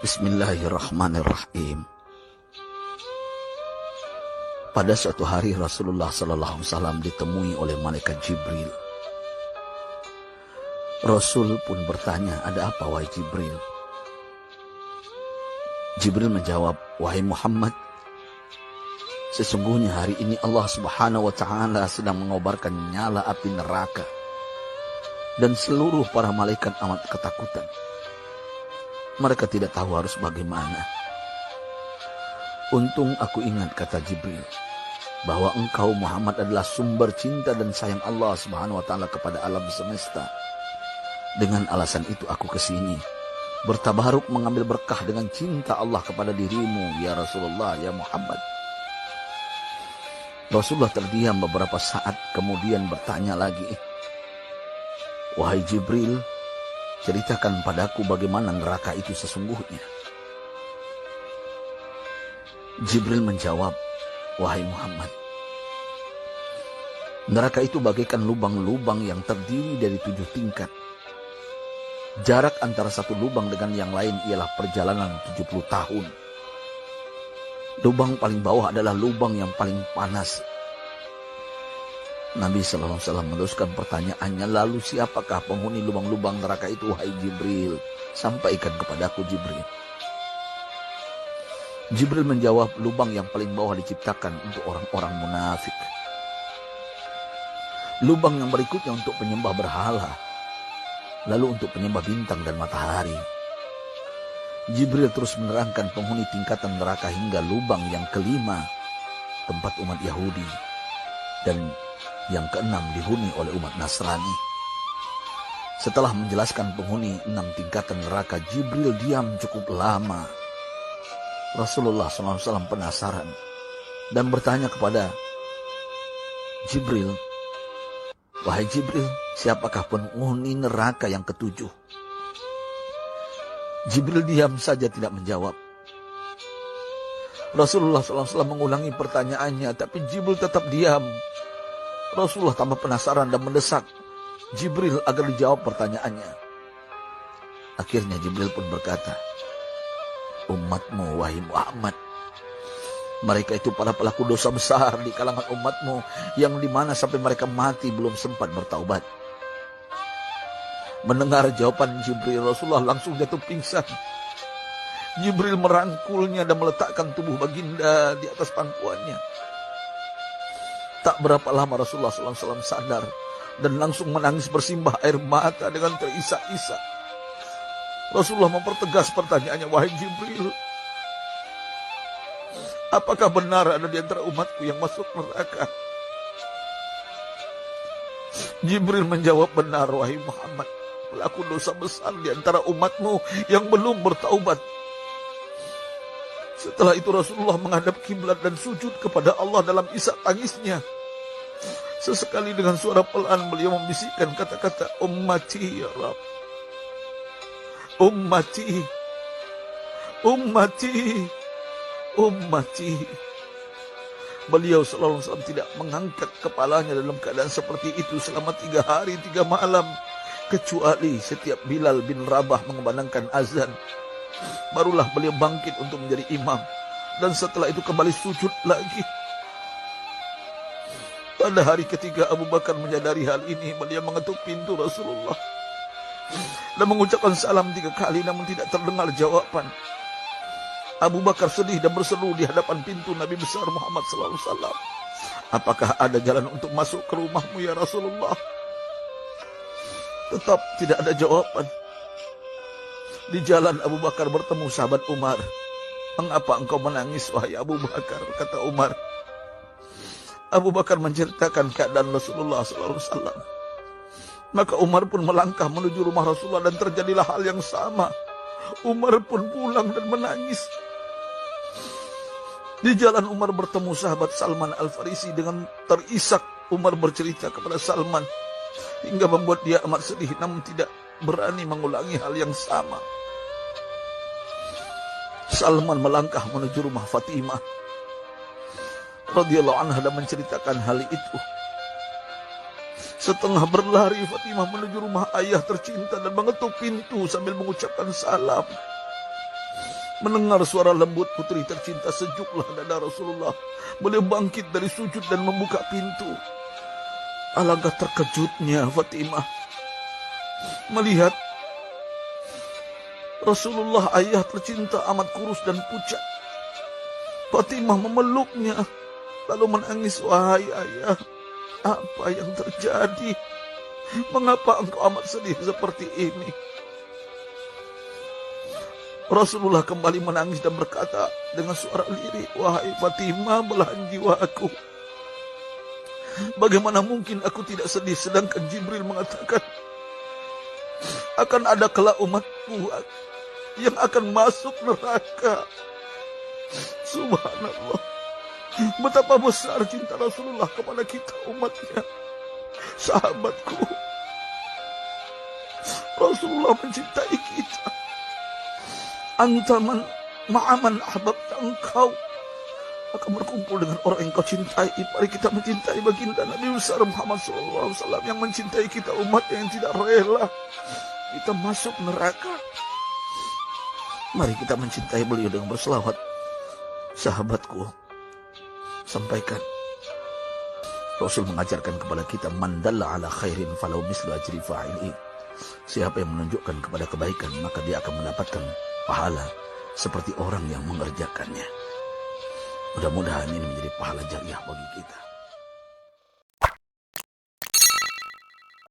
Bismillahirrahmanirrahim. Pada suatu hari Rasulullah SAW ditemui oleh malaikat Jibril. Rasul pun bertanya, "Ada apa wahai Jibril?" Jibril menjawab, "Wahai Muhammad, sesungguhnya hari ini Allah Subhanahu wa Ta'ala sedang mengobarkan nyala api neraka, dan seluruh para malaikat amat ketakutan. Mereka tidak tahu harus bagaimana. Untung aku ingat," kata Jibril, "bahwa engkau Muhammad adalah sumber cinta dan sayang Allah Subhanahu wa Ta'ala kepada alam semesta. Dengan alasan itu aku kesini, bertabaruk mengambil berkah dengan cinta Allah kepada dirimu, ya Rasulullah, ya Muhammad." Rasulullah terdiam beberapa saat, kemudian bertanya lagi, "Wahai Jibril, ceritakan padaku bagaimana neraka itu sesungguhnya." Jibril menjawab, "Wahai Muhammad, neraka itu bagaikan lubang-lubang yang terdiri dari 7 tingkat. Jarak antara satu lubang dengan yang lain ialah perjalanan 70 tahun. Lubang paling bawah adalah lubang yang paling panas." Nabi SAW meneruskan pertanyaannya, "Lalu siapakah penghuni lubang-lubang neraka itu, wahai Jibril? Sampaikan kepadaku, Jibril." Jibril menjawab, "Lubang yang paling bawah diciptakan untuk orang-orang munafik. Lubang yang berikutnya untuk penyembah berhala. Lalu untuk penyembah bintang dan matahari." Jibril terus menerangkan penghuni tingkatan neraka hingga lubang yang kelima, tempat umat Yahudi, dan yang keenam dihuni oleh umat Nasrani. Setelah menjelaskan penghuni 6 tingkatan neraka, Jibril diam cukup lama. Rasulullah SAW penasaran dan bertanya kepada Jibril, "Wahai Jibril, siapakah penghuni neraka yang ke-7?" Jibril diam saja tidak menjawab. Rasulullah SAW mengulangi pertanyaannya, tapi Jibril tetap diam. Rasulullah tambah penasaran dan mendesak Jibril agar dijawab pertanyaannya. Akhirnya Jibril pun berkata, "Umatmu, wahai Muhammad, mereka itu para pelaku dosa besar di kalangan umatmu, yang dimana sampai mereka mati belum sempat bertaubat." Mendengar jawaban Jibril, Rasulullah langsung jatuh pingsan. Jibril merangkulnya dan meletakkan tubuh baginda di atas pangkuannya. Tak berapa lama Rasulullah SAW sadar dan langsung menangis bersimbah air mata dengan terisak-isak. Rasulullah mempertegas pertanyaannya, "Wahai Jibril, apakah benar ada di antara umatku yang masuk neraka?" Jibril menjawab, "Benar, wahai Muhammad, pelaku dosa besar di antara umatmu yang belum bertaubat." Setelah itu Rasulullah menghadap kiblat dan sujud kepada Allah dalam isak tangisnya. Sesekali dengan suara pelan beliau membisikkan kata-kata, "Ummati ya Rabb, ummati, ummati, ummati." Beliau SAW tidak mengangkat kepalanya dalam keadaan seperti itu selama 3 hari 3 malam. Kecuali setiap Bilal bin Rabah mengumandangkan azan, barulah beliau bangkit untuk menjadi imam. Dan setelah itu kembali sujud lagi. Pada hari ketiga Abu Bakar menyadari hal ini, beliau mengetuk pintu Rasulullah dan mengucapkan salam 3 kali, namun tidak terdengar jawaban. Abu Bakar sedih dan berseru di hadapan pintu Nabi besar Muhammad SAW, "Apakah ada jalan untuk masuk ke rumahmu ya Rasulullah?" Tetap tidak ada jawaban. Di jalan Abu Bakar bertemu sahabat Umar. "Mengapa engkau menangis, wahai Abu Bakar?" kata Umar. Abu Bakar menceritakan keadaan Rasulullah SAW. Maka Umar pun melangkah menuju rumah Rasulullah dan terjadilah hal yang sama. Umar pun pulang dan menangis. Di jalan Umar bertemu sahabat Salman Al-Farisi. Dengan terisak Umar bercerita kepada Salman hingga membuat dia amat sedih, namun tidak berani mengulangi hal yang sama. Salman melangkah menuju rumah Fatimah radhiyallahu anha dan menceritakan hal itu. Setengah berlari Fatimah menuju rumah ayah tercinta dan mengetuk pintu sambil mengucapkan salam. Mendengar suara lembut putri tercinta, sejuklah dada Rasulullah. Beliau bangkit dari sujud dan membuka pintu. Alangkah terkejutnya Fatimah melihat Rasulullah, ayah tercinta, amat kurus dan pucat. Fatimah memeluknya lalu menangis. Wahai ayah, apa yang terjadi? Mengapa engkau amat sedih seperti ini? Rasulullah kembali menangis dan berkata dengan suara lirih, wahai Fatimah, belahan jiwaku, bagaimana mungkin aku tidak sedih sedangkan Jibril mengatakan akan ada kelak umatku yang akan masuk neraka. Subhanallah, betapa besar cinta Rasulullah kepada kita umatnya. Sahabatku, Rasulullah mencintai kita. Antaman ma'aman ahbabta, engkau akan berkumpul dengan orang yang kau cintai. Mari kita mencintai baginda Nabi besar Muhammad SAW yang mencintai kita, umat yang tidak rela kita masuk neraka. Mari kita mencintai beliau dengan berselawat. Sahabatku, sampaikan, Rasul mengajarkan kepada kita, man dalla ala khairin falau mislu ajri fa'ili. Siapa yang menunjukkan kepada kebaikan, maka dia akan mendapatkan pahala seperti orang yang mengerjakannya. Mudah-mudahan ini menjadi pahala jariah bagi kita.